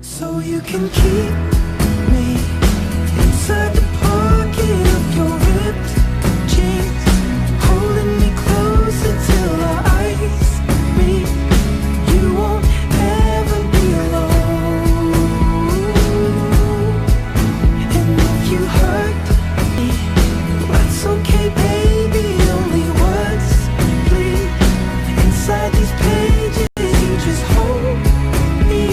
So you can keep me inside the pocket of your ripped jeans, holding me closer till our eyes meet. You won't ever be alone. And if you hurt me, that's okay, baby. Only words bleed inside these pages. You just hold me.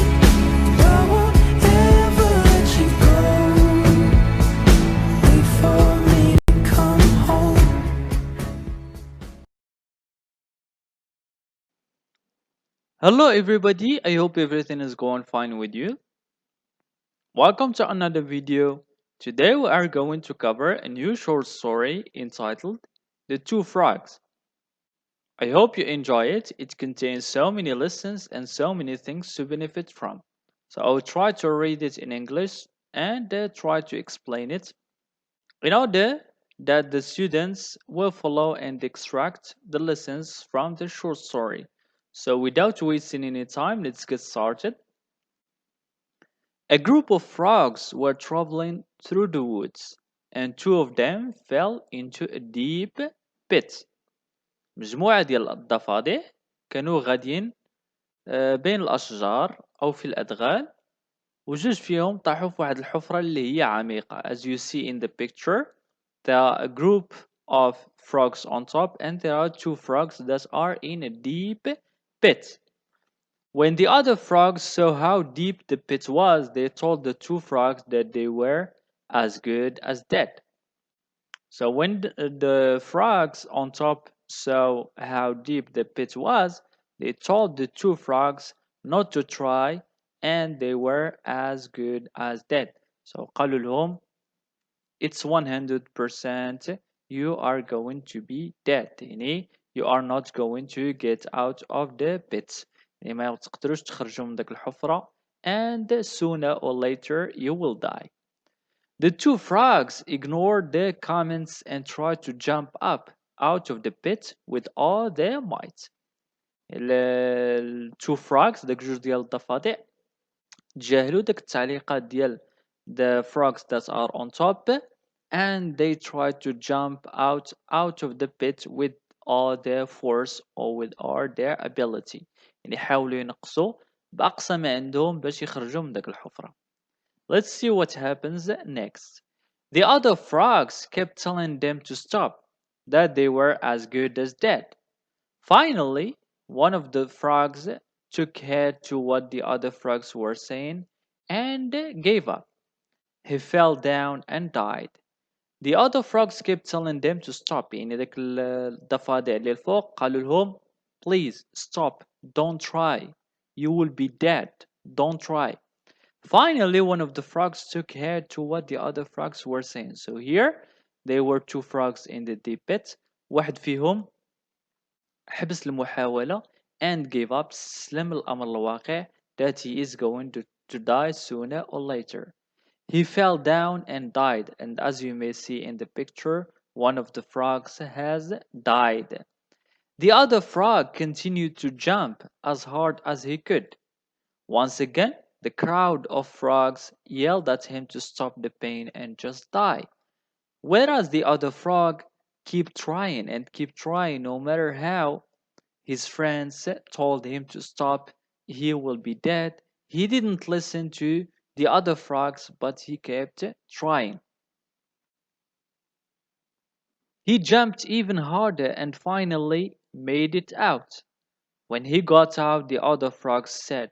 I won't ever let you go. Wait for me to come home. Hello, everybody. I hope everything is going fine with you. Welcome to another video. Today, we are going to cover a new short story entitled The Two Frogs. I hope you enjoy it. It contains so many lessons and so many things to benefit from. So, I will try to read it in English and try to explain it in order that the students will follow and extract the lessons from the short story. So, without wasting any time, let's get started. A group of frogs were traveling through the woods, and two of them fell into a deep pit. مجموعة ديال الضفادع كانوا غاديين بين الأشجار أو في الأدغال، وجوج فيهم طاحوا في واحد الحفرة اللي هي عميقة. As you see in the picture, there are a group of frogs on top, and there are two frogs that are in a deep pit. When the other frogs saw how deep the pit was, they told the two frogs that they were as good as dead. So when the frogs on top saw how deep the pit was, they told the two frogs not to try, and they were as good as dead. So قالوا لهم, it's 100% you are going to be dead. يعني you are not going to get out of the pit. يعني ما تقدروش تخرجوا من داك الحفرة, and sooner or later you will die. The two frogs ignored their comments and tried to jump up out of the pit with all their might. two frogs, داك جوج ديال الضفادع, تجاهلوا داك التعليقات ديال the frogs that are on top, and they tried to jump out of the pit with all their force or with all their ability. يعني حاولوا ينقصوا بأقصى ما عندهم باش يخرجوا من داك الحفرة. Let's see what happens next. The other frogs kept telling them to stop, that they were as good as dead. Finally, one of the frogs took heed to what the other frogs were saying and gave up. He fell down and died. The other frogs kept telling them to stop. يعني ذاك الضفادع اللي الفوق قالوا لهم, please stop, don't try, you will be dead, don't try. Finally, one of the frogs took heed to what the other frogs were saying. So here, there were two frogs in the deep pit. واحد فيهم حبس المحاولة and gave up, استسلم الأمر الواقع that he is going to die sooner or later. He fell down and died, and as you may see in the picture, one of the frogs has died. The other frog continued to jump as hard as he could. Once again, the crowd of frogs yelled at him to stop the pain and just die, whereas the other frog keep trying and keep trying no matter how his friends told him to stop, he will be dead. He didn't listen to the other frogs, but he kept trying. He jumped even harder and finally made it out. When he got out, the other frogs said,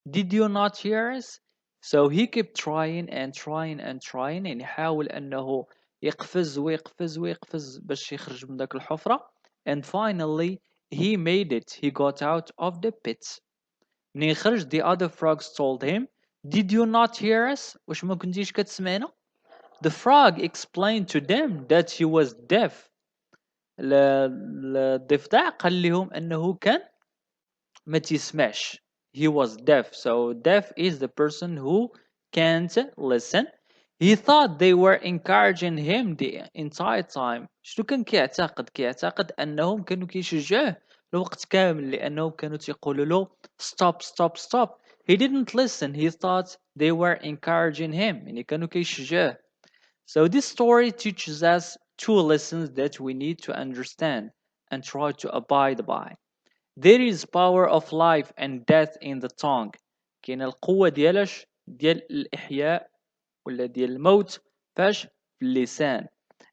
did you not hear us? So he kept trying and trying and trying, يعني يحاول أنه يقفز ويقفز ويقفز باش يخرج من داك الحفرة, and finally he made it. He got out of the pit. منين خرج, the other frogs told him, did you not hear us? واش ما كنتيش كتسمعنا? The frog explained to them that he was deaf. الضفدع قال لهم أنه كان ما تيسمعش. He was deaf. So deaf is the person who can't listen. He thought they were encouraging him the entire time. شنو كان كيعتقد؟ كيعتقد أنهم كانوا كيشجعوه الوقت كامل, لأنهم كانوا تيقولوا له stop stop stop. He didn't listen. He thought they were encouraging him. يعني كانوا كيشجعوه. So this story teaches us two lessons that we need to understand and try to abide by. There is power of life and death in the tongue. كاين القوة ديال الإحياء ولا ديال الموت فاش في اللسان.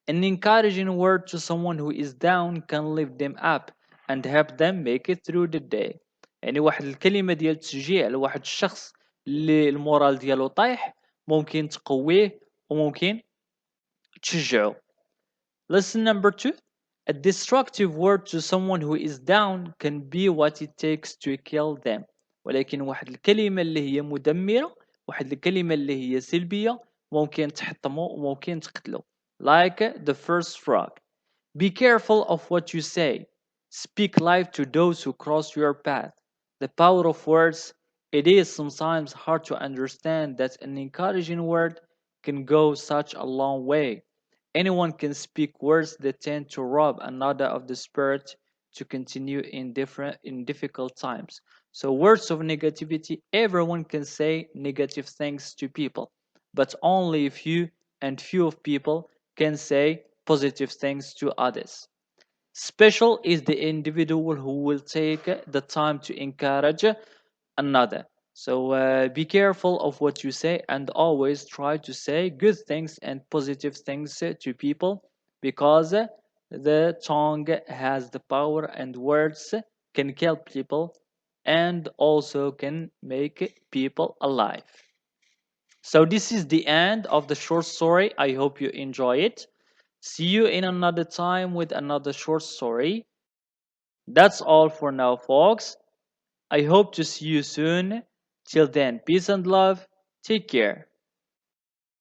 An encouraging word to someone who is down can lift them up and help them make it through the day. يعني واحد الكلمة ديال تشجيع لواحد الشخص اللي المورال ديالو طايح ممكن تقويه وممكن تشجعه. Lesson number 2. A destructive word to someone who is down can be what it takes to kill them. ولكن واحد الكلمة اللي هي مدمرة، واحد الكلمة اللي هي سلبية ممكن تحطمه وممكن تقتله. Like the first frog. Be careful of what you say. Speak life to those who cross your path. The power of words. It is sometimes hard to understand that an encouraging word can go such a long way. Anyone can speak words that tend to rob another of the spirit to continue in difficult times. So words of negativity, everyone can say negative things to people, but only few of people can say positive things to others. Special is the individual who will take the time to encourage another. So be careful of what you say and always try to say good things and positive things to people, because the tongue has the power and words can kill people and also can make people alive. So this is the end of the short story. I hope you enjoy it. See you in another time with another short story. That's all for now, folks. I hope to see you soon. Till then, peace and love. Take care.